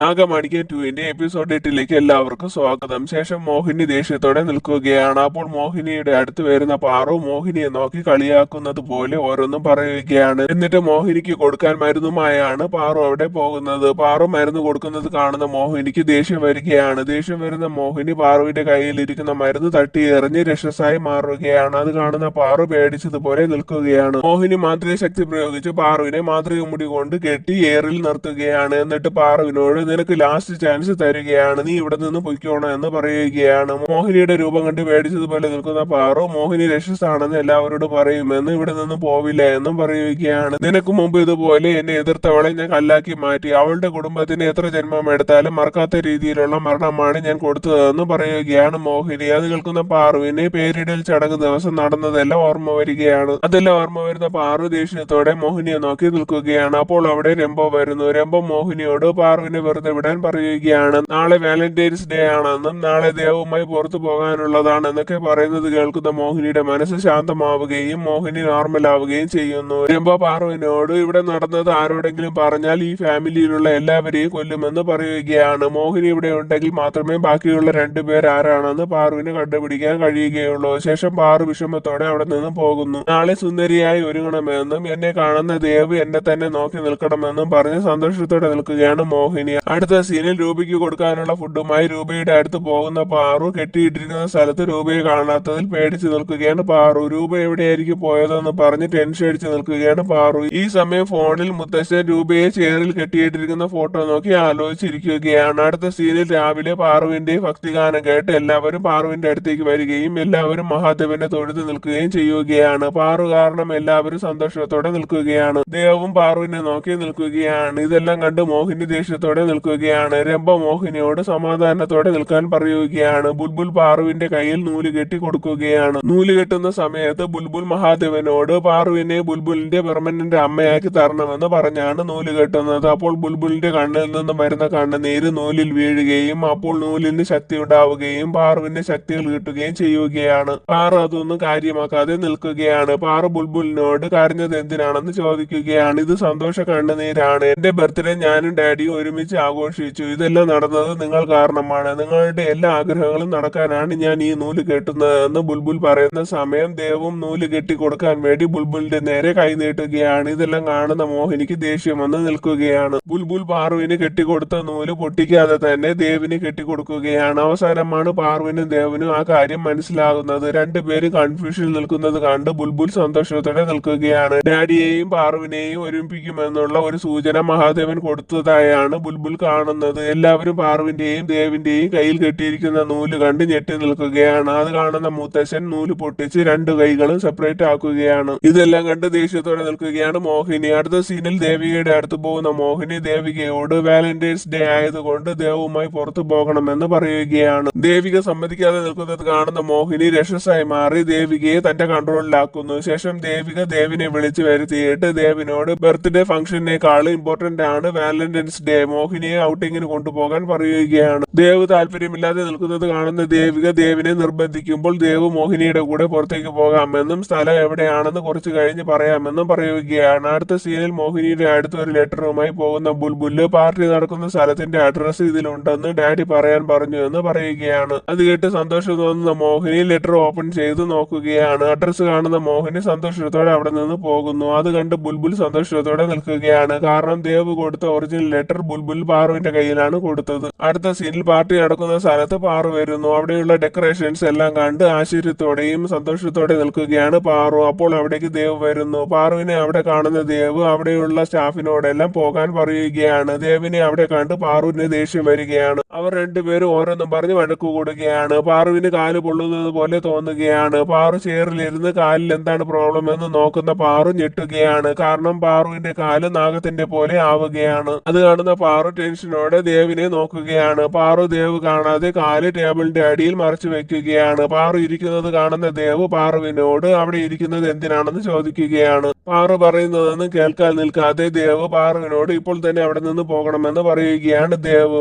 നാഗമണിക്കൻ 2-ന്റെ episode 8ലേക്ക് എല്ലാവർക്കും സ്വാഗതം. ശേഷം മോഹിനി ദേഷ്യത്തോടെ നിൽക്കുകയാണ്. അപ്പോൾ മോഹിനിയുടെ അടുത്ത് വരുന്ന പാറു മോഹിനിയെ നോക്കി കളിയാക്കുന്നത് പോലെ ഓരോന്നും പറയുകയാണ്. എന്നിട്ട് മോഹിനിക്ക് കൊടുക്കാൻ മരുന്നുമായാണ് പാറു അവിടെ പോകുന്നത്. പാറു മരുന്ന് കൊടുക്കുന്നത് കാണുന്ന മോഹിനിക്ക് ദേഷ്യം വരികയാണ്. ദേഷ്യം വരുന്ന മോഹിനി പാറുവിന്റെ കയ്യിലിരിക്കുന്ന മരുന്ന് തട്ടി എറിഞ്ഞ് രക്ഷസായി മാറുകയാണ്. അത് കാണുന്ന പാറു പേടിച്ചതുപോലെ നിൽക്കുകയാണ്. മോഹിനി മാന്ത്രിക ശക്തി പ്രയോഗിച്ച് പാറുവിനെ മാന്ത്രിക മുടി കൊണ്ട് കെട്ടി എയറിൽ നിർത്തുകയാണ്. എന്നിട്ട് പാറുവിനോട് നിനക്ക് ലാസ്റ്റ് ചാൻസ് തരികയാണ്, നീ ഇവിടെ നിന്ന് പൊയ്ക്കോണം എന്ന് പറയുകയാണ്. മോഹിനിയുടെ രൂപം കണ്ട് പേടിച്ചതുപോലെ നിൽക്കുന്ന പാറു മോഹിനി രക്ഷസാണെന്ന് എല്ലാവരോടും പറയുമെന്നും ഇവിടെ നിന്ന് പോവില്ല എന്നും പറയുകയാണ്. നിനക്ക് മുമ്പ് ഇതുപോലെ എന്നെ എതിർത്തവളെ ഞാൻ കല്ലാക്കി മാറ്റി, അവളുടെ കുടുംബത്തിന് എത്ര ജന്മം എടുത്താലും മറക്കാത്ത രീതിയിലുള്ള മരണമാണ് ഞാൻ കൊടുത്തതെന്ന് പറയുകയാണ് മോഹിനി. അത് കേൾക്കുന്ന പാറുവിന് പേരിടൽ ചടങ്ങ് ദിവസം നടന്നതെല്ലാം ഓർമ്മ വരികയാണ്. അതെല്ലാം ഓർമ്മ വരുന്ന പാറു ദേഷ്യത്തോടെ മോഹിനിയെ നോക്കി നിൽക്കുകയാണ്. അപ്പോൾ അവിടെ രംഭ വരുന്നു. രംഭ മോഹിനിയോട് പാറുവിനെ വെറുതെ വിടാൻ പറയുകയാണ്. നാളെ വാലന്റൈൻസ് ഡേ ആണെന്നും നാളെ ദേവുമായി പുറത്തു പോകാനുള്ളതാണെന്നൊക്കെ പറയുന്നത് കേൾക്കുന്ന മോഹിനിയുടെ മനസ്സ് ശാന്തമാവുകയും മോഹിനി നോർമൽ ആവുകയും ചെയ്യുന്നു. രംഭ പാറുവിനോട് ഇവിടെ നടന്നത് ആരോടെങ്കിലും പറഞ്ഞാൽ ഈ ഫാമിലിയിലുള്ള എല്ലാവരെയും കൊല്ലുമെന്ന് പറയുകയാണ്. മോഹിനി ഇവിടെ ഉണ്ടെങ്കിൽ മാത്രമേ ബാക്കിയുള്ള രണ്ടുപേർ ആരാണെന്ന് പാറുവിന് കണ്ടുപിടിക്കാൻ കഴിയുകയുള്ളൂ. ശേഷം പാറു വിഷമത്തോടെ അവിടെ നിന്ന് പോകുന്നു. നാളെ സുന്ദരിയായി ഒരുങ്ങണമെന്നും എന്നെ കാണുന്ന ദേവ് എന്നെ തന്നെ നോക്കി നിൽക്കണമെന്നും പറഞ്ഞ് സന്തോഷത്തോടെ നിൽക്കുകയാണ് മോഹിനി. അടുത്ത സീനിൽ രൂപയ്ക്ക് കൊടുക്കാനുള്ള ഫുഡുമായി രൂപയുടെ അടുത്ത് പോകുന്ന പാറു കെട്ടിയിട്ടിരിക്കുന്ന സ്ഥലത്ത് രൂപയെ കാണാത്തതിൽ പേടിച്ച് നിൽക്കുകയാണ് പാറു. രൂപ എവിടെയായിരിക്കും പോയതെന്ന് പറഞ്ഞ് ടെൻഷൻ അടിച്ച് നിൽക്കുകയാണ് പാറു. ഈ സമയം ഫോണിൽ മുത്തശ്ശൻ രൂപയെ ചെയറിൽ കെട്ടിയിട്ടിരിക്കുന്ന ഫോട്ടോ നോക്കി ആലോചിച്ചിരിക്കുകയാണ്. അടുത്ത സീനിൽ രാവിലെ പാറുവിന്റെ ഭക്തിഗാനം കേട്ട് എല്ലാവരും പാറുവിന്റെ അടുത്തേക്ക് വരികയും എല്ലാവരും മഹാദേവനെ തൊഴുത് നിൽക്കുകയും ചെയ്യുകയാണ്. പാറു കാരണം എല്ലാവരും സന്തോഷത്തോടെ നിൽക്കുകയാണ്. ദേവും പാറുവിനെ നോക്കി നിൽക്കുകയാണ്. ഇതെല്ലാം കണ്ട് മോഹിനി ദേഷ്യത്തോടെ നിൽക്കുകയാണ്. രംഭ മോഹിനിയോട് സമാധാനത്തോടെ നിൽക്കാൻ പറയുകയാണ്. ബുൾബുൾ പാറുവിന്റെ കയ്യിൽ നൂല് കെട്ടി കൊടുക്കുകയാണ്. നൂല് കെട്ടുന്ന സമയത്ത് ബുൾബുൾ മഹാദേവനോട് പാറുവിനെ ബുൾബുളിന്റെ പെർമനന്റ് അമ്മയാക്കി തരണമെന്ന് പറഞ്ഞാണ് നൂല് കെട്ടുന്നത്. അപ്പോൾ ബുൾബുളിന്റെ കണ്ണിൽ നിന്നും വരുന്ന കണ്ണുനീര് നൂലിൽ വീഴുകയും അപ്പോൾ നൂലിന് ശക്തി ഉണ്ടാവുകയും പാറുവിന്റെ ശക്തികൾ കിട്ടുകയും ചെയ്യുകയാണ്. പാറു അതൊന്നും കാര്യമാക്കാതെ നിൽക്കുകയാണ്. പാറു ബുൾബുളിനോട് കരഞ്ഞത് എന്തിനാണെന്ന് ചോദിക്കുകയാണ്. ഇത് സന്തോഷ കണ്ണുനീരാണ്, എന്റെ ബർത്ത്ഡേ ഞാനും ഡാഡിയും ഒരുമിച്ച് ആഘോഷിച്ചു, ഇതെല്ലാം നടന്നത് നിങ്ങൾ കാരണമാണ്, നിങ്ങളുടെ എല്ലാ ആഗ്രഹങ്ങളും നടക്കാനാണ് ഞാൻ ഈ നൂല് കെട്ടുന്നത് എന്ന് ബുൾബുൾ പറയുന്ന സമയം ദേവും നൂല് കെട്ടി കൊടുക്കാൻ വേണ്ടി ബുൾബുളിന്റെ നേരെ കൈ നീട്ടുകയാണ്. ഇതെല്ലാം കാണുന്ന മോഹിനിക്ക് ദേഷ്യം വന്ന് നിൽക്കുകയാണ്. ബുൾബുൾ പാറുവിന് കെട്ടിക്കൊടുത്ത നൂല് പൊട്ടിക്കാതെ തന്നെ ദേവിന് കെട്ടിക്കൊടുക്കുകയാണ്. അവസാനമാണ് പാറുവിനും ദേവിനും ആ കാര്യം മനസ്സിലാകുന്നത്. രണ്ടുപേരും കൺഫ്യൂഷനിൽ നിൽക്കുന്നത് കണ്ട് ബുൾബുൾ സന്തോഷത്തോടെ നിൽക്കുകയാണ്. ഡാഡിയെയും പാറുവിനെയും ഒരുമിപ്പിക്കുമെന്നുള്ള ഒരു സൂചന മഹാദേവൻ കൊടുത്തതായാണ് ബുൾബുൾ കാണുന്നത്. എല്ലാവരും പാറുവിന്റെയും ദേവിന്റെയും കയ്യിൽ കെട്ടിയിരിക്കുന്ന നൂല് കണ്ട് ഞെട്ടി നിൽക്കുകയാണ്. അത് കാണുന്ന മുത്തശ്ശൻ നൂല് പൊട്ടിച്ച് രണ്ടു കൈകളും സെപ്പറേറ്റ് ആക്കുകയാണ്. ഇതെല്ലാം കണ്ട് ദേഷ്യത്തോടെ നിൽക്കുകയാണ് മോഹിനി. അടുത്ത സീനിൽ ദേവികയുടെ അടുത്ത് പോകുന്ന മോഹിനി ദേവികയോട് വാലന്റൈൻസ് ഡേ ആയതുകൊണ്ട് ദേവുമായി പുറത്തു പോകണമെന്ന് പറയുകയാണ്. ദേവിക സമ്മതിക്കാതെ നിൽക്കുന്നത് കാണുന്ന മോഹിനി രക്ഷസായി മാറി ദേവികയെ തന്റെ കൺട്രോളിലാക്കുന്നു. ശേഷം ദേവിക ദേവിനെ വിളിച്ചു വരുത്തിയിട്ട് ദേവിനോട് ബർത്ത്ഡേ ഫംഗ്ഷനേക്കാളും ഇമ്പോർട്ടന്റ് ആണ് വാലന്റൈൻസ് ഡേ, മോഹിനിയെ ഔട്ടിങ്ങിന് കൊണ്ടുപോകാൻ പറയുകയാണ്. ദേവ് താല്പര്യമില്ലാതെ നിൽക്കുന്നത് കാണുന്ന ദേവിക ദേവിനെ നിർബന്ധിക്കുമ്പോൾ ദേവ് മോഹിനിയുടെ കൂടെ പുറത്തേക്ക് പോകാമെന്നും സ്ഥലം എവിടെയാണെന്ന് കുറച്ച് കഴിഞ്ഞ് പറയാമെന്നും പറയുകയാണ്. അടുത്ത സീനിൽ മോഹിനിയുടെ അടുത്ത് ഒരു ലെറ്ററുമായി പോകുന്ന ബുൾബുല് പാർട്ടി നടക്കുന്ന സ്ഥലത്തിന്റെ അഡ്രസ് ഇതിലുണ്ടെന്ന് ഡാഡി പറയാൻ പറഞ്ഞു എന്ന് പറയുകയാണ്. അത് കേട്ട് സന്തോഷം തോന്നുന്ന മോഹിനി ലെറ്റർ ഓപ്പൺ ചെയ്ത് നോക്കുകയാണ്. അഡ്രസ് കാണുന്ന മോഹിനി സന്തോഷത്തോടെ അവിടെ നിന്ന് പോകുന്നു. അത് കണ്ട് ബുൾബുൽ സന്തോഷത്തോടെ നിൽക്കുകയാണ്. കാരണം ദേവ് കൊടുത്ത ഒറിജിനൽ ലെറ്റർ ബുൾബുൽ പാറുവിന്റെ കയ്യിലാണ് കൊടുത്തത്. അടുത്ത സീനിൽ പാർട്ടി നടക്കുന്ന സ്ഥലത്ത് പാറു വരുന്നു. അവിടെയുള്ള ഡെക്കറേഷൻസ് എല്ലാം കണ്ട് ആശ്ചര്യത്തോടെയും സന്തോഷത്തോടെ നിൽക്കുകയാണ് പാറു. അപ്പോൾ അവിടേക്ക് ദേവ് വരുന്നു. പാറുവിനെ അവിടെ കാണുന്ന ദേവ് അവിടെയുള്ള സ്റ്റാഫിനോടെല്ലാം പോകാൻ പറയുകയാണ്. ദേവിനെ അവിടെ കണ്ട് പാറുവിന് ദേഷ്യം വരികയാണ്. അവർ രണ്ടുപേരും ഓരോന്നും പറഞ്ഞ് വഴക്കു കൂടുകയാണ്. പാറുവിന് കാല് പൊള്ളുന്നത് പോലെ തോന്നുകയാണ്. പാറു ചെയറിലിരുന്ന് കാലിൽ എന്താണ് പ്രോബ്ലം എന്ന് നോക്കുന്ന പാറു ഞെട്ടുകയാണ്. കാരണം പാറുവിന്റെ കാല് നാഗത്തിന്റെ പോലെ ആവുകയാണ്. അത് കാണുന്ന പാറു ടെൻഷനോടെ ദേവിനെ നോക്കുകയാണ്. പാറു ദേവ് കാണാതെ കാല് ടേബിളിന്റെ അടിയിൽ മറച്ചു വെക്കുകയാണ്. പാറു ഇരിക്കുന്നത് കാണുന്ന ദേവ് പാറുവിനോട് അവിടെ ഇരിക്കുന്നത് എന്തിനാണെന്ന് ചോദിക്കുകയാണ്. പാറു പറയുന്നതെന്ന് കേൾക്കാൻ നിൽക്കാതെ ദേവ് പാറുവിനോട് ഇപ്പോൾ തന്നെ അവിടെ നിന്ന് പോകണമെന്ന് പറയുകയാണ്. ദേവ്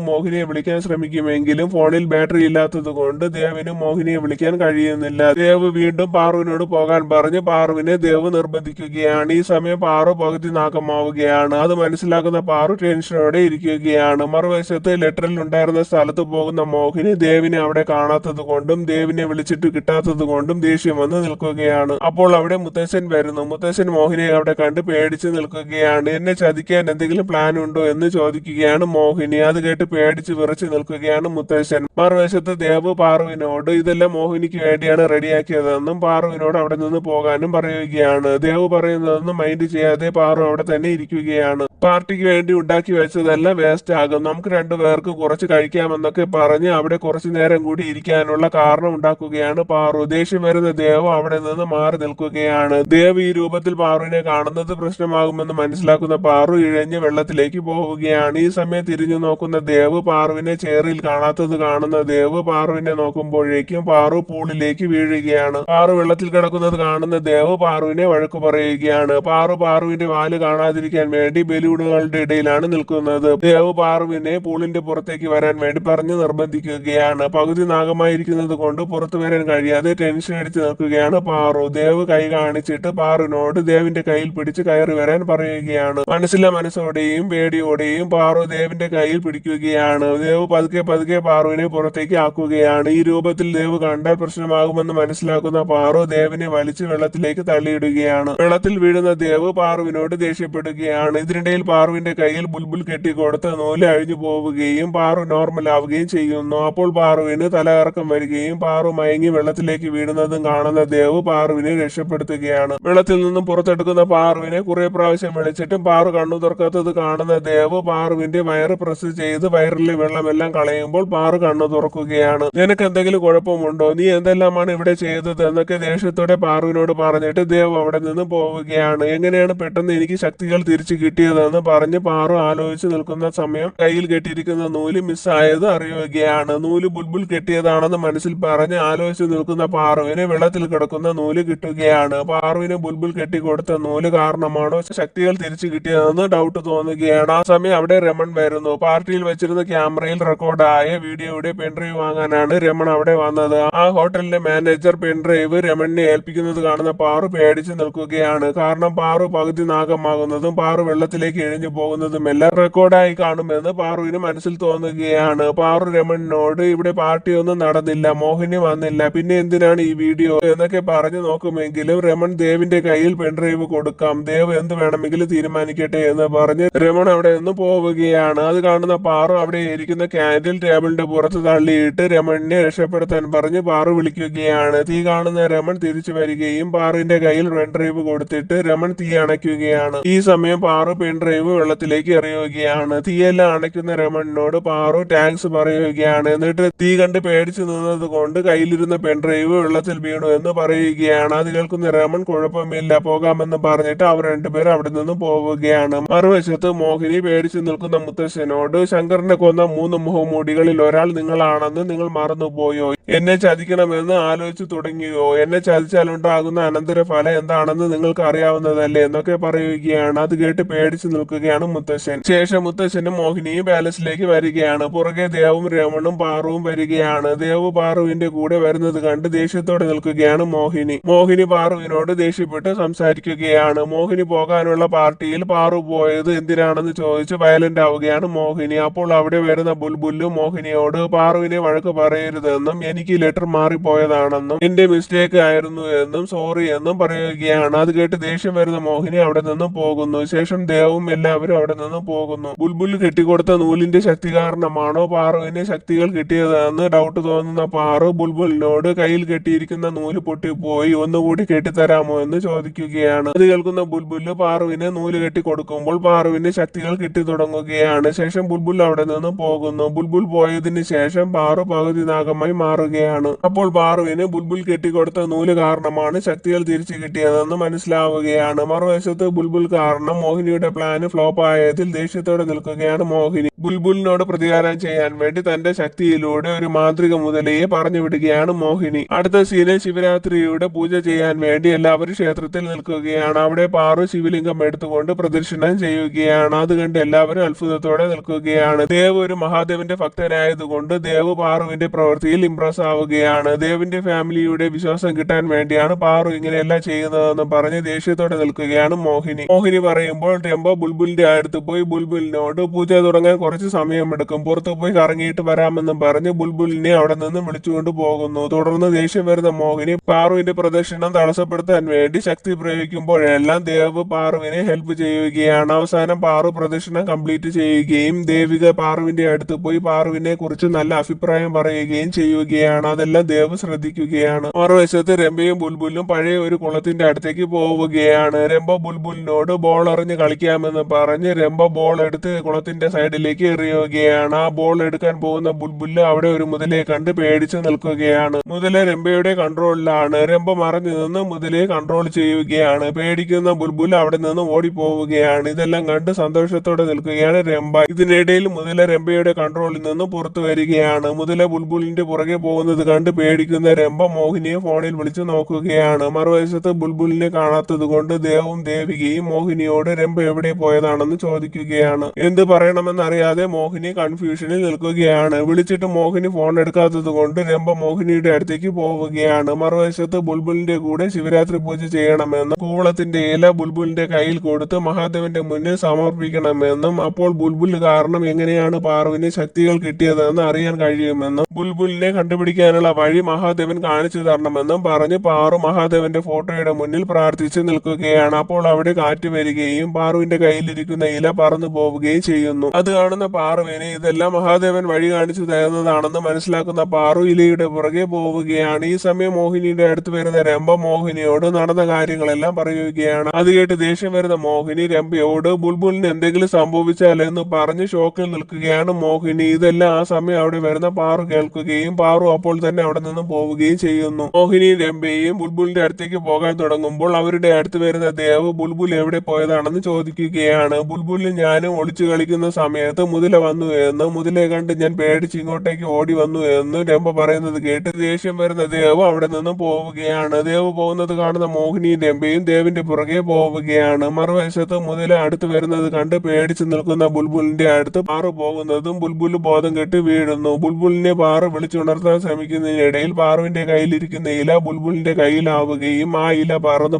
മോഹിനിയെ വിളിക്കാൻ ശ്രമിക്കുമെങ്കിലും ഫോണിൽ ബാറ്ററി ഇല്ലാത്തത് കൊണ്ട് ദേവിന് മോഹിനിയെ വിളിക്കാൻ കഴിയുന്നില്ല. ദേവ് വീണ്ടും പാറുവിനോട് പോകാൻ പറഞ്ഞ് പാറുവിനെ ദേവ് നിർബന്ധിക്കുകയാണ്. ഈ സമയം പാറു പകുതി നാക്കമാവുകയാണ്. അത് മനസ്സിലാക്കുന്ന പാറു ടെൻഷനോടെ ദേഷ്യത്തോടെ ഇരിക്കുകയാണ്. മറുവശത്ത് ലെറ്ററിൽ ഉണ്ടായിരുന്ന സ്ഥലത്ത് പോകുന്ന മോഹിനി ദേവിനെ അവിടെ കാണാത്തത് കൊണ്ടും ദേവിനെ വിളിച്ചിട്ട് കിട്ടാത്തത് കൊണ്ടും ദേഷ്യം വന്ന് നിൽക്കുകയാണ്. അപ്പോൾ അവിടെ മുത്തശ്ശൻ വരുന്നു. മുത്തശ്ശൻ മോഹിനിയെ അവിടെ കണ്ട് പേടിച്ച് നിൽക്കുകയാണ്. എന്നെ ചതിക്കാൻ എന്തെങ്കിലും പ്ലാൻ ഉണ്ടോ എന്ന് ചോദിക്കുകയാണ് മോഹിനി. അത് കേട്ട് പേടിച്ച് വിറച്ച് നിൽക്കുകയാണ് മുത്തശ്ശൻ. മറുവശത്ത് ദേവ് പാറുവിനോട് ഇതെല്ലാം മോഹിനിക്ക് വേണ്ടിയാണ് റെഡിയാക്കിയതെന്നും പാറുവിനോട് അവിടെ നിന്ന് പോകാനും പറയുകയാണ്. ദേവ് പറയുന്നതൊന്നും മൈൻഡ് ചെയ്യാതെ പാറു അവിടെ തന്നെ ഇരിക്കുകയാണ്. പാർട്ടിക്ക് വേണ്ടി ഉണ്ടാക്കി വെച്ചതെല്ലാം വേസ്റ്റ് ആകും, നമുക്ക് രണ്ടുപേർക്ക് കുറച്ച് കഴിക്കാമെന്നൊക്കെ പറഞ്ഞ് അവിടെ കുറച്ചു നേരം കൂടി ഇരിക്കാനുള്ള കാരണം ഉണ്ടാക്കുകയാണ് പാറു. ദേഷ്യം വരുന്ന ദേവ് അവിടെ നിന്ന് മാറി നിൽക്കുകയാണ്. ദേവ് ഈ രൂപത്തിൽ പാറുവിനെ കാണുന്നത് പ്രശ്നമാകുമെന്ന് മനസ്സിലാക്കുന്ന പാറു ഇഴഞ്ഞ് വെള്ളത്തിലേക്ക് പോവുകയാണ്. ഈ സമയം തിരിഞ്ഞു നോക്കുന്ന ദേവ് പാറുവിനെ ചേറിൽ കാണാത്തത് കാണുന്ന ദേവ് പാറുവിനെ നോക്കുമ്പോഴേക്കും പാറു പൂളിലേക്ക് വീഴുകയാണ്. പാറു വെള്ളത്തിൽ കിടക്കുന്നത് കാണുന്ന ദേവ് പാറുവിനെ വഴക്കു പറയുകയാണ്. പാറുവിന്റെ വാല് കാണാതിരിക്കാൻ വേണ്ടി ബലൂണുകളുടെ ഇടയിലാണ് നിൽക്കുന്നത്. ദേവ് പാറുവിനെ പൂളിന്റെ പുറത്തേക്ക് വരാൻ വേണ്ടി പറഞ്ഞ് നിർബന്ധിക്കുകയാണ്. പകുതി നാഗമായിരിക്കുന്നത് കൊണ്ട് പുറത്തു വരാൻ കഴിയാതെ ടെൻഷൻ അടിച്ച് നിൽക്കുകയാണ് പാറു. ദേവ് കൈ കാണിച്ചിട്ട് പാറുവിനോട് ദേവിന്റെ കയ്യിൽ പിടിച്ച് കയറി വരാൻ പറയുകയാണ്. മനസ്സിലെ മനസ്സോടെയും പേടിയോടെയും പാറു ദേവിന്റെ കയ്യിൽ പിടിക്കുകയാണ്. ദേവ് പതുക്കെ പാറുവിനെ പുറത്തേക്ക് ആക്കുകയാണ്. ഈ രൂപത്തിൽ ദേവ് കണ്ടാൽ പ്രശ്നമാകുമെന്ന് മനസ്സിലാക്കുന്ന പാറു ദേവിനെ വലിച്ച് വെള്ളത്തിലേക്ക് തള്ളിയിടുകയാണ്. വെള്ളത്തിൽ വീഴുന്ന ദേവ് പാറുവിനോട് ദേഷ്യപ്പെടുകയാണ്. ഇതിനിടയിൽ പാറുവിന്റെ കയ്യിൽ ബുൽബുൽ കെട്ടിക്കൊടുത്ത നൂല് അഴിഞ്ഞു പോവുകയും പാറു നോർമൽ ആവുകയും ചെയ്യുന്നു. അപ്പോൾ പാറുവിന് തലകറക്കം വരികയും പാറു മയങ്ങി വെള്ളത്തിലേക്ക് വീഴുന്നതും കാണുന്ന ദേവ് പാറുവിനെ രക്ഷപ്പെടുത്തുകയാണ്. വെള്ളത്തിൽ നിന്നും പുറത്തെടുക്കുന്ന പാറുവിനെ കുറെ പ്രാവശ്യം വിളിച്ചിട്ടും പാറു കണ്ണു തുറക്കാത്തത് കാണുന്ന ദേവ് പാറുവിന്റെ വയറ് പ്രസ് ചെയ്ത് വയറിലെ വെള്ളമെല്ലാം കളയുമ്പോൾ പാറു കണ്ണു തുറക്കുകയാണ്. നിനക്ക് എന്തെങ്കിലും കുഴപ്പമുണ്ടോ, നീ എന്തെല്ലാമാണ് ഇവിടെ ചെയ്തത് എന്നൊക്കെ ദേഷ്യത്തോടെ പാറുവിനോട് പറഞ്ഞിട്ട് ദേവ് അവിടെ നിന്ന് പോവുകയാണ്. എങ്ങനെയാണ് പെട്ടെന്ന് എനിക്ക് ശക്തികൾ തിരിച്ചു കിട്ടിയതെന്ന് പറഞ്ഞ് പാറു ആലോചിച്ച് നിൽക്കുന്ന സമയം കയ്യിൽ കെട്ടിയിരിക്കുന്ന നൂല് മിസ്സായത് അറിയുകയാണ്. നൂല് ബുൽബുൽ കെട്ടിയതാണെന്ന് മനസ്സിൽ പറഞ്ഞ് ആലോചിച്ച് നിൽക്കുന്ന പാറുവിന് വെള്ളത്തിൽ കിടക്കുന്ന നൂല് കിട്ടുകയാണ്. പാറുവിന് ബുൽബുൽ കെട്ടിക്കൊടുത്ത നൂല് കാരണമാണോ ശക്തികൾ തിരിച്ചു കിട്ടിയതെന്ന് ഡൗട്ട് തോന്നുകയാണ്. ആ സമയം അവിടെ രമൺ വരുന്നു. പാർട്ടിയിൽ വെച്ചിരുന്ന ക്യാമറയിൽ റെക്കോർഡായ വീഡിയോയുടെ പെൻഡ്രൈവ് വാങ്ങാനാണ് രമൺ അവിടെ വന്നത്. ആ ഹോട്ടലിലെ മാനേജർ പെൻഡ്രൈവ് രമണിനെ ഏൽപ്പിക്കുന്നത് കാണുന്ന പാറു പേടിച്ച് നിൽക്കുകയാണ്. കാരണം പാറു പകുതി നാഗമാകുന്നതും പാറു വെള്ളത്തിലേക്ക് ഇഴഞ്ഞു പോകുന്നതുമെല്ലാം റെക്കോർഡായി കാണുമെന്ന് പാറുവിന് മനസ്സിൽ തോന്നുകയാണ്. പാറു രമണിനോട് ഇവിടെ പാർട്ടിയൊന്നും നടന്നില്ല, മോഹിനി വന്നില്ല, പിന്നെ എന്തിനാണ് ഈ വീഡിയോ എന്നൊക്കെ പറഞ്ഞു നോക്കുമെങ്കിലും രമൺ ദേവിന്റെ കയ്യിൽ പെൻഡ്രൈവ് കൊടുക്കാം, ദേവ് എന്ത് വേണമെങ്കിലും തീരുമാനിക്കട്ടെ എന്ന് പറഞ്ഞ് രമൺ അവിടെ നിന്ന് പോവുകയാണ്. അത് കാണുന്ന പാറു അവിടെ ഇരിക്കുന്ന ക്യാൻഡിൽ ടേബിളിന്റെ പുറത്ത് തള്ളിയിട്ട് രമണിനെ രക്ഷപ്പെടുത്താൻ പറഞ്ഞ് പാറു വിളിക്കുകയാണ്. തീ കാണുന്ന രമൺ തിരിച്ചു വരികയും പാറുവിന്റെ കയ്യിൽ പെൻഡ്രൈവ് കൊടുത്തിട്ട് രമൺ തീ അണയ്ക്കുകയാണ്. ഈ സമയം പാറു പെൻഡ്രൈവ് വെള്ളത്തിലേക്ക് എറിയുകയാണ്. തീയെല്ലാം അണയ്ക്കുന്ന രമണിനോട് പാറു താങ്ക്സ് പറയുകയാണ്. എന്നിട്ട് തീ കണ്ട് പേടിച്ചു നിന്നത് കൊണ്ട് കയ്യിലിരുന്ന പെൻഡ്രൈവ് വെള്ളത്തിൽ വീണു എന്ന് പറയുകയാണ്. അത് കേൾക്കുന്ന രമൺ കുഴപ്പമില്ല, പോകാമെന്ന് പറഞ്ഞിട്ട് അവർ രണ്ടുപേരും അവിടെ നിന്ന് പോവുകയാണ്. മറുവശത്ത് മോഹിനി പേടിച്ചു നിൽക്കുന്ന മുത്തശ്ശനോട് ശങ്കറിനെ കൊന്ന 3 മുഖമൂടികളിൽ ഒരാൾ നിങ്ങളാണെന്ന് നിങ്ങൾ മറന്നുപോയോ, എന്നെ ചതിക്കണമെന്ന് ആലോചിച്ചു തുടങ്ങിയോ, എന്നെ ചതിച്ചാലുണ്ടാകുന്ന അനന്തരഫലം എന്താണെന്ന് നിങ്ങൾക്ക് അറിയാവുന്നതല്ലേ എന്നൊക്കെ പറയുകയാണ്. അത് കേട്ട് പേടിച്ചു നിൽക്കുകയാണ് മുത്തശ്ശൻ. ശേഷം മുത്തശ്ശനും മോഹിനിയും പാലസിലേക്ക് വരികയാണ്. പുറകെ ദേവും രമണും പാറുവും വരികയാണ്. ദേവ് പാറുവിന്റെ കൂടെ വരുന്നത് കണ്ട് ദേഷ്യത്തോടെ നിൽക്കുകയാണ് മോഹിനി പാറുവിനോട് ദേഷ്യപ്പെട്ട് സംസാരിക്കുകയാണ്. മോഹിനി പോകാനുള്ള പാർട്ടിയിൽ പാറു പോയത് എന്തിനാണെന്ന് ചോദിച്ച് വയലന്റ് ആവുകയാണ് മോഹിനി. അപ്പോൾ അവിടെ വരുന്ന ബുൽബുല്ലു മോഹിനിയോട് പാറുവിനെ വഴക്ക് പറയരുതെന്നും എനിക്ക് ലെറ്റർ മാറിപ്പോയതാണെന്നും എന്റെ മിസ്റ്റേക്ക് ആയിരുന്നു എന്നും സോറി എന്നും പറയുകയാണ്. അത് കേട്ട് ദേഷ്യം വരുന്ന മോഹിനി അവിടെ നിന്നും പോകുന്നു. ശേഷം ദേവും എല്ലാവരും അവിടെ നിന്നും പോകുന്നു. ബുൽബുൽ കെട്ടിക്കൊടുത്ത നൂലിന്റെ ശക്തി കാരണമാണോ പാറുവിന് ശക്തികൾ കിട്ടിയതെന്ന് ഡൗട്ട് തോന്നുന്ന പാറു ബുൽബുലിനോട് കയ്യിൽ കെട്ടിയിരിക്കുന്ന നൂല് പൊട്ടിപ്പോയി, ഒന്നുകൂടി കെട്ടിത്തരാമോ എന്ന് ചോദിക്കുകയാണ്. അത് കേൾക്കുന്ന ബുൽബുല് പാറുവിന് നൂല് കെട്ടി കൊടുക്കുമ്പോൾ പാറുവിന് ശക്തികൾ കിട്ടി തുടങ്ങുകയാണ്. ശേഷം ബുൽബുൽ അവിടെ നിന്ന് പോകുന്നു. ബുൽബുൽ പോയതിന് ശേഷം പാറു പകുതി നാഗമായി മാറുകയാണ്. അപ്പോൾ പാറുവിന് ബുൽബുൽ കെട്ടിക്കൊടുത്ത നൂല് കാരണമാണ് ശക്തികൾ തിരിച്ചു കിട്ടിയതെന്ന് മനസ്സിലാവുകയാണ്. മറുവശത്ത് ബുൽബുൽ കാരണം മോഹിനിയുടെ പ്ലാന് ഫ്ലോപ്പ് ആയതിൽ ദേഷ്യത്തോടെ നിൽക്കുകയാണ് മോഹിനി. ബുൽബുലിനോട് പ്രതികാരം ചെയ്യാൻ വേണ്ടി തന്റെ ശക്തിയിലൂടെ ഒരു മാന്ത്രിക മുതലയെ പറഞ്ഞു വിടുകയാണ് മോഹിനി. അടുത്ത സീനിൽ ശിവരാത്രിയുടെ പൂജ ചെയ്യാൻ വേണ്ടി എല്ലാവരും ക്ഷേത്രത്തിൽ നിൽക്കുകയാണ്. അവിടെ പാറു ശിവലിംഗം എടുത്തുകൊണ്ട് പ്രദക്ഷിണം ചെയ്യുകയാണ്. അത് കണ്ട് എല്ലാവരും അത്ഭുതത്തോടെ നിൽക്കുകയാണ്. ദേവ് ഒരു മഹാദേവന്റെ ഭക്തനായതുകൊണ്ട് ദേവ് പാറുവിന്റെ പ്രവൃത്തിയിൽ ഇംപ്രസ് ആവുകയാണ്. ദേവിന്റെ ഫാമിലിയുടെ വിശ്വാസം കിട്ടാൻ വേണ്ടിയാണ് പാറു ഇങ്ങനെയെല്ലാം ചെയ്യുന്നതെന്ന് പറഞ്ഞ് ദേഷ്യത്തോടെ നിൽക്കുകയാണ് മോഹിനി പറയുമ്പോൾ ടെമ്പോ ബുൽബുലിന്റെ അടുത്ത് പോയി ബുൽബുലിനെ ബുൾബുലിനോട് പൂജ തുടങ്ങാൻ കുറച്ച് സമയമെടുക്കും, പുറത്തു പോയി കറങ്ങിയിട്ട് വരാമെന്നും പറഞ്ഞ് ബുൾബുലിനെ അവിടെ നിന്ന് വിളിച്ചുകൊണ്ട് പോകുന്നു. തുടർന്ന് ദേഷ്യം വരുന്ന മോഹിനി പാറുവിന്റെ പ്രദക്ഷിണം തടസ്സപ്പെടുത്താൻ വേണ്ടി ശക്തി പ്രയോഗിക്കുമ്പോഴെല്ലാം ദേവ് പാറുവിനെ ഹെൽപ്പ് ചെയ്യുകയാണ്. അവസാനം പാറു പ്രദക്ഷിണം കംപ്ലീറ്റ് ചെയ്യുകയും ദേവിക പാറുവിന്റെ അടുത്ത് പോയി പാറുവിനെ കുറിച്ച് നല്ല അഭിപ്രായം പറയുകയും ചെയ്യുകയാണ്. അതെല്ലാം ദേവ് ശ്രദ്ധിക്കുകയാണ്. മറുവശത്ത് രംഭയും ബുൾബുലും പഴയ ഒരു കുളത്തിന്റെ അടുത്തേക്ക് പോവുകയാണ്. രംഭ ബുൾബുലിനോട് ബോൾ എറിഞ്ഞ് കളിക്കാമെന്ന് പറഞ്ഞ് രംഭ ബോൾ എടുത്ത് കുളത്തിന്റെ സൈഡിലേക്ക് എറിയുകയാണ്. ആ ബോൾ എടുക്കാൻ പോകുന്ന ബുൾബുല് അവിടെ ഒരു മുതലയെ കണ്ട് പേടിച്ച് നിൽക്കുകയാണ്. മുതല രംഭയുടെ കൺട്രോളിലാണ്. രംഭ മറഞ്ഞു നിന്ന് മുതലയെ കൺട്രോൾ ചെയ്യുകയാണ്. പേടിക്കുന്ന ബുൾബുൽ അവിടെ നിന്ന് ഓടിപ്പോവുകയാണ്. ഇതെല്ലാം കണ്ട് സന്തോഷത്തോടെ നിൽക്കുകയാണ് രംഭ. ഇതിനിടയിൽ മുതല രംഭയുടെ കൺട്രോളിൽ നിന്ന് പുറത്തു വരികയാണ്. മുതല ബുൾബുലിന്റെ പുറകെ പോകുന്നത് കണ്ട് പേടിക്കുന്ന രംഭ മോഹിനിയെ ഫോണിൽ വിളിച്ചു നോക്കുകയാണ്. മറുവശത്ത് ബുൾബുലിനെ കാണാത്തത് കൊണ്ട് ദേവും ദേവികയും മോഹിനിയോട് രംഭ എവിടെ പോയതാണെന്ന് ചോദിക്കുകയാണ്. എന്ത് പറയണമെന്നറിയാതെ മോഹിനി കൺഫ്യൂഷനിൽ നിൽക്കുകയാണ്. വിളിച്ചിട്ട് മോഹിനി ഫോൺ എടുക്കാത്തത് കൊണ്ട് രംഭ മോഹിനിയുടെ അടുത്തേക്ക് പോവുകയാണ്. മറുവശത്ത് ബുൾബുലിന്റെ കൂടെ ശിവരാത്രി പൂജ ചെയ്യണമെന്നും കൂവളത്തിന്റെ ഇല ബുൾബുലിന്റെ കയ്യിൽ കൊടുത്ത് മഹാദേവന്റെ മുന്നിൽ സമർപ്പിക്കണമെന്നും അപ്പോൾ ബുൾബുൽ കാരണം എങ്ങനെയാണ് പാറുവിന് ശക്തികൾ കിട്ടിയതെന്ന് അറിയാൻ കഴിയുമെന്നും ബുൾബുലിനെ കണ്ടുപിടിക്കാനുള്ള വഴി മഹാദേവൻ കാണിച്ചു തരണമെന്നും പറഞ്ഞ് പാറു മഹാദേവന്റെ ഫോട്ടോയുടെ മുന്നിൽ പ്രാർത്ഥിച്ച് നിൽക്കുകയാണ്. അപ്പോൾ അവിടെ കാറ്റ് വരികയും പാറുവിന്റെ കയ്യിലിരിക്കുന്ന ഇല പറന്നു പോവുകയും ചെയ്യുന്നു. അത് കാണുന്ന പാറുവിന് ഇതെല്ലാം മഹാദേവൻ വഴി കാണിച്ചു തരുന്നതാണെന്ന് മനസ്സിലാക്കുന്ന പാറു ഇലയുടെ പുറകെ പോവുകയാണ്. ഈ സമയം മോഹിനിയുടെ അടുത്ത് വരുന്ന രംഭ മോഹിനിയോട് നടന്ന കാര്യങ്ങളെല്ലാം പറയുകയാണ്. അത് കേട്ട് ദേഷ്യം വരുന്ന മോഹിനി രംഭയോട് ബുൾബുലിന് എന്തെങ്കിലും സംഭവിച്ചാലെന്ന് പറഞ്ഞ് ഷോക്കിൽ നിൽക്കുകയാണ് മോഹിനി. ഇതെല്ലാം ആ സമയം അവിടെ വരുന്ന പാറു കേൾക്കുകയും പാറു അപ്പോൾ തന്നെ അവിടെ നിന്ന് പോവുകയും ചെയ്യുന്നു. മോഹിനിയും രംഭയും ബുൾബുലിന്റെ അടുത്തേക്ക് പോകാൻ തുടങ്ങുമ്പോൾ അവരുടെ അടുത്ത് വരുന്ന ദേവ് ബുൾബുൽ എവിടെ പോയതാണെന്ന് ചോദിക്കുകയാണ്. ബുൾബുലിന് ഞാനും ഒളിച്ചു കളിക്കുന്ന സമയത്ത് മുതല വന്നു എന്ന്, മുതലയെ കണ്ട് ഞാൻ പേടിച്ച് ഇങ്ങോട്ടേക്ക് ഓടി വന്നു എന്ന് രംഭ പറയുന്നത് കേട്ട് ദേഷ്യം വരുന്ന ദേവ് അവിടെ നിന്ന് പോവുകയാണ്. ദേവ് പോകുന്നത് കാണുന്ന മോഹിനിയും രംഭയും ദേവിന്റെ പുറകെ പോവുകയാണ്. മറുവശത്ത് മുതല അടുത്ത് വരുന്നത് കണ്ട് പേടിച്ച് നിൽക്കുന്ന ബുൾബുലിന്റെ അടുത്ത് പാറു പോകുന്നതും ബുൾബുൽ ബോധം കെട്ട് വീഴുന്നു. ബുൾബുലിനെ പാറു വിളിച്ചുണർത്താൻ ശ്രമിക്കുന്നതിനിടയിൽ പാറുവിന്റെ കയ്യിലിരിക്കുന്ന ഇല ബുൾബുലിന്റെ കയ്യിലാവുകയും ആ ഇല പറന്ന്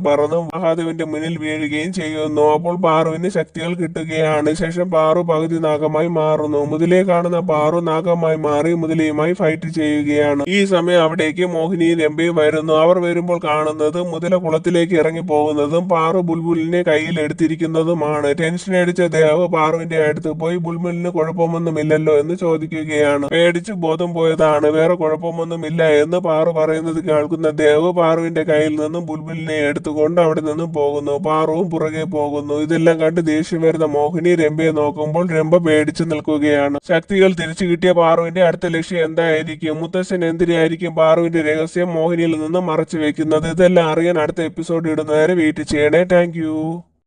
മഹാദേവന്റെ മുന്നിൽ വീഴുകയും ചെയ്യുന്നു. അപ്പോൾ പാറുവിന് ശക്തികൾ കിട്ടുകയാണ്. ശേഷം പാറു പകുതി നാഗമായി മാറുന്നു. മുതലയെ കാണുന്ന പാറു നാഗമായി മാറി മുതലയുമായി ഫൈറ്റ് ചെയ്യുകയാണ്. ഈ സമയം അവിടേക്ക് മോഹിനിയും രംഭയും വരുന്നു. അവർ വരുമ്പോൾ കാണുന്നത് മുതല കുളത്തിലേക്ക് ഇറങ്ങി പോകുന്നതും പാറു ബുൾബുലിനെ കയ്യിൽ എടുത്തിരിക്കുന്നതുമാണ്. ടെൻഷൻ അടിച്ച ദേവ് പാറുവിന്റെ അടുത്ത് പോയി ബുൾബുലിന് കുഴപ്പമൊന്നുമില്ലല്ലോ എന്ന് ചോദിക്കുകയാണ്. പേടിച്ച് ബോധം പോയതാണ്, വേറെ കുഴപ്പമൊന്നുമില്ല എന്ന് പാറു പറയുന്നത് കേൾക്കുന്ന ദേവ് പാറുവിന്റെ കയ്യിൽ നിന്നും ബുൾബുലിനെ എടുത്തുകൊണ്ട് അവിടെ നിന്നും പോകുന്നു. പാറുവും പുറകെ പോകുന്നു. ഇതെല്ലാം കണ്ട് ദേഷ്യം വരുന്ന മോഹിനി രംഭയെ നോക്കുമ്പോൾ രംഭ പേടിച്ചു നിൽക്കുകയാണ്. ശക്തികൾ തിരിച്ചു കിട്ടിയ പാറുവിന്റെ അടുത്ത ലക്ഷ്യം എന്തായിരിക്കും? മുത്തശ്ശൻ എന്തിനായിരിക്കും പാറുവിന്റെ രഹസ്യം മോഹിനിയിൽ നിന്ന് മറച്ചു വെക്കുന്നത്? ഇതെല്ലാം അറിയാൻ അടുത്ത എപ്പിസോഡ് ഇടുന്നവരെ വെയിറ്റ് ചെയ്യണേ. താങ്ക്